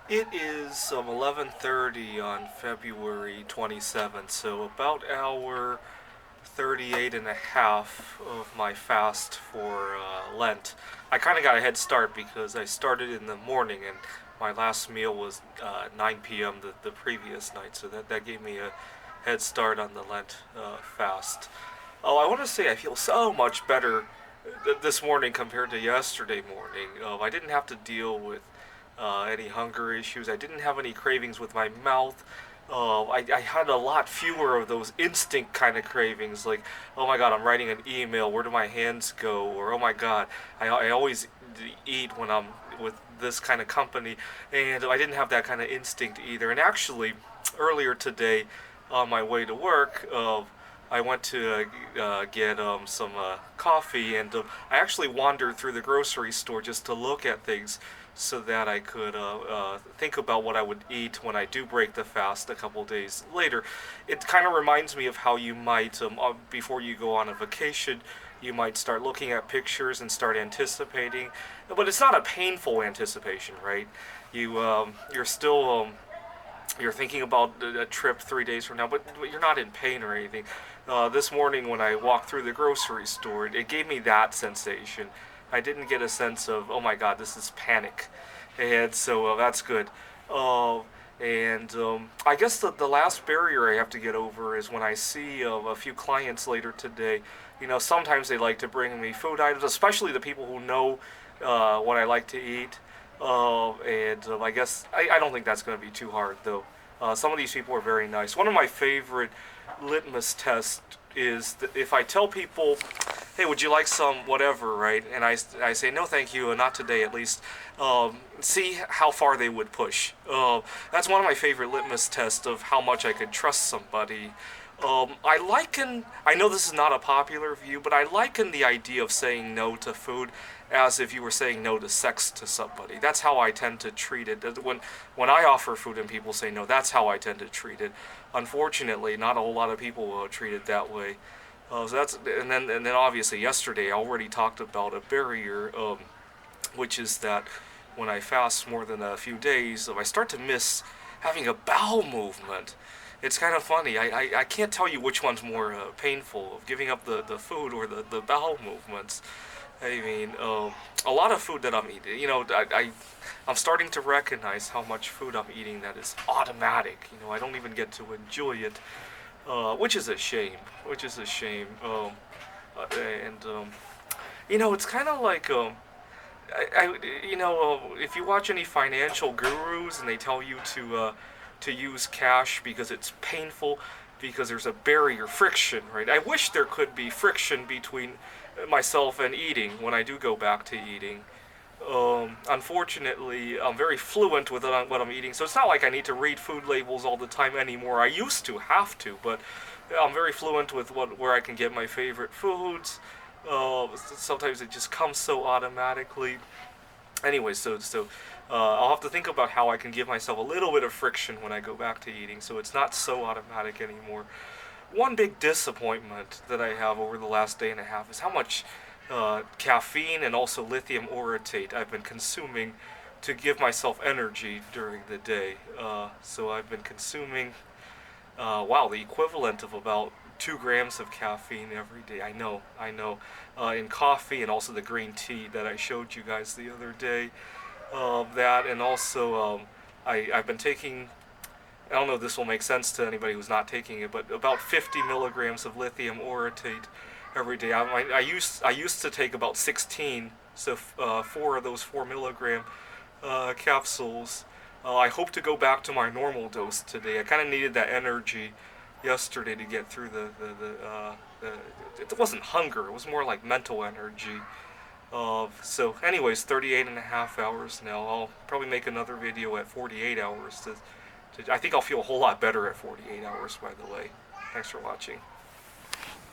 It is 11:30 on February 27th, so about hour 38 and a half of my fast for Lent. I kind of got a head start because I started in the morning and my last meal was 9 p.m. The previous night, so that gave me a head start on the Lent fast. Oh, I want to say I feel so much better this morning compared to yesterday morning. I didn't have to deal with any hunger issues. I didn't have any cravings with my mouth. I had a lot fewer of those instinct kind of cravings, like, oh my god, I'm writing an email, where do my hands go? Or, oh my god, I always eat when I'm with this kind of company. And I didn't have that kind of instinct either. And actually, earlier today, on my way to work, I went to get some coffee, and I actually wandered through the grocery store just to look at things so that I could think about what I would eat when I do break the fast a couple days later. It kind of reminds me of how you might, before you go on a vacation, you might start looking at pictures and start anticipating, but it's not a painful anticipation, right? You're still you're thinking about a trip 3 days from now, but you're not in pain or anything. This morning when I walked through the grocery store, it gave me that sensation. I didn't get a sense of, oh my god, this is panic. And so that's good. And I guess the last barrier I have to get over is when I see a few clients later today. You know, sometimes they like to bring me food items, especially the people who know what I like to eat. And I guess I don't think that's going to be too hard, though. Some of these people are very nice. One of my favorite litmus tests is that if I tell people, hey, would you like some whatever, right? And I say, no, thank you, not today at least. See how far they would push. That's one of my favorite litmus tests of how much I could trust somebody. I know this is not a popular view, but I liken the idea of saying no to food as if you were saying no to sex to somebody. That's how I tend to treat it. When I offer food and people say no, that's how I tend to treat it. Unfortunately, not a whole lot of people will treat it that way. So that's and then obviously yesterday I already talked about a barrier, which is that when I fast more than a few days, I start to miss having a bowel movement. It's kind of funny. I can't tell you which one's more painful, giving up the food or the bowel movements. I mean, a lot of food that I'm eating, I'm starting to recognize how much food I'm eating that is automatic. I don't even get to enjoy it, which is a shame. Which is a shame. And it's kind of like if you watch any financial gurus and they tell you to use cash because it's painful, because there's a barrier, friction, right? I wish there could be friction between myself and eating when I do go back to eating. Unfortunately, I'm very fluent with what I'm eating, so it's not like I need to read food labels all the time anymore. I used to have to, but I'm very fluent with where I can get my favorite foods. Sometimes it just comes so automatically. Anyway, I'll have to think about how I can give myself a little bit of friction when I go back to eating, so it's not so automatic anymore. One big disappointment that I have over the last day and a half is how much caffeine and also lithium orotate I've been consuming to give myself energy during the day. So I've been consuming, the equivalent of about 2 grams of caffeine every day. I know. In coffee and also the green tea that I showed you guys the other day. That and also I've been taking. I don't know if this will make sense to anybody who's not taking it, but about 50 milligrams of lithium orotate every day. I used to take about 16, so four of those 4 milligram capsules. I hope to go back to my normal dose today. I kind of needed that energy yesterday to get through the it wasn't hunger, it was more like mental energy. So anyways, 38 and a half hours now. I'll probably make another video at 48 hours. I think I'll feel a whole lot better at 48 hours, by the way. Thanks for watching.